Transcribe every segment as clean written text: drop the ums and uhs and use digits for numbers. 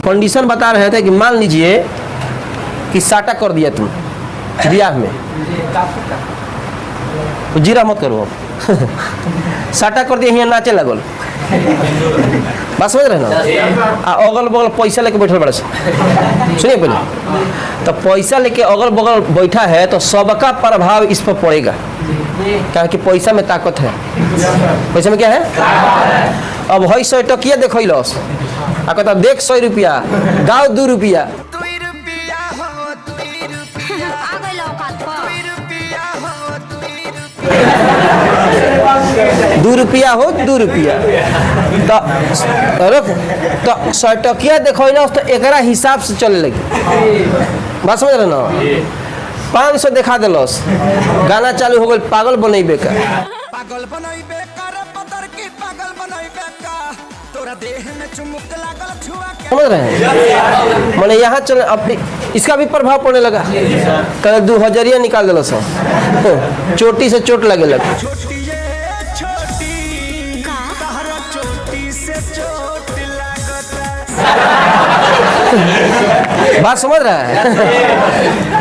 Condition बता रहे थे कि मान लीजिए कि साटा कर दिया तुम ब्याह में, तो जीरा मत करो साटा कर दिया, यहाँ नाचे लगल, बात समझ रहे ना। अगल बगल पैसा लेके बैठल बड़ा, सुनिए पहले, तो पैसा लेके अगल बगल बैठा है तो सबका प्रभाव इस पर पड़ेगा, क्या कि पैसा में ताकत है। पैसा में क्या है? अब हई 100 टकिया देख लॉस आ कहता देख 100 रुपया गाँव 2 रुपया, 2 रुपया हो 2 रुपया, तो 100 टकिया देखो तो एकरा हिसाब से चले लगी, बात समझ रहे ना। 500 देखा दिलस, गाना चालू हो गई पागल बनैबे का, पागल बनैबे का रे पतर की पागल बनैबे का, तोरा देह में चुमुक लागल छुआ के, समझ रहे हैं। माने यहाँ चल अपनी इसका भी प्रभाव पड़ने लगा, कल 2000 निकाल दिलस, चोटी से चोट लगे लगा, बात समझ रहा है।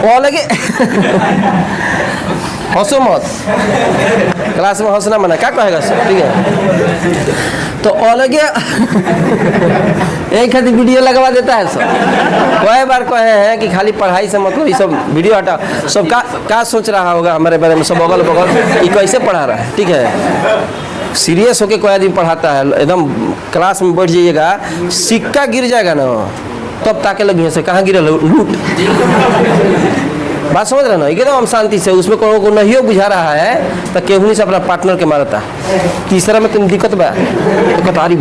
वो लगे हंसो मत, क्लास में हंसना मना, क्या कहेगा सर, ठीक है। तो अलगे एक खातिर वीडियो लगवा देता है सब, कई बार कहे हैं कि खाली पढ़ाई से मतलब ये सब वीडियो हटा, सब क्या सोच रहा होगा हमारे बारे में, सब अगल बगल ये कैसे पढ़ा रहा है, ठीक है। सीरियस होके कोई आदमी पढ़ाता है, एकदम क्लास में बैठ जाइएगा, सिक्का गिर जाएगा ना तब ताके लगी से कहाँ गिरल लूट, बात समझ रहे ना। एकदम हम शांति से, उसमें कोनो को नहीं बुझा रहा है तो केहू से अपना पार्टनर के मारता, तीसरा में तुम दिक्कत बा तो कतारी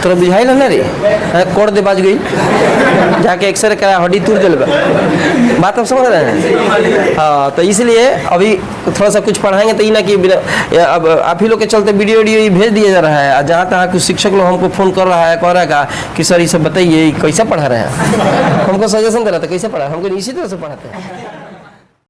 तोरा बुझाई ना रे, कोड़ दे बाज गई, जाके एक्सरे करा हड्डी टूट दिल बा, बात हम समझ रहे हैं। हाँ, तो इसलिए अभी थोड़ा सा कुछ पढ़ाएंगे तो ये ना कि अब आप ही लोग के चलते वीडियो भेज दिया जा रहा है, जहाँ तहाँ कुछ शिक्षक लोग हमको फ़ोन कर रहा है, कह रहा है कि सर ये सब बताइए कैसे पढ़ा रहे हैं, हमको सजेशन दे रहा था कैसे पढ़ा, हमको इसी तरह से पढ़ाते हैं।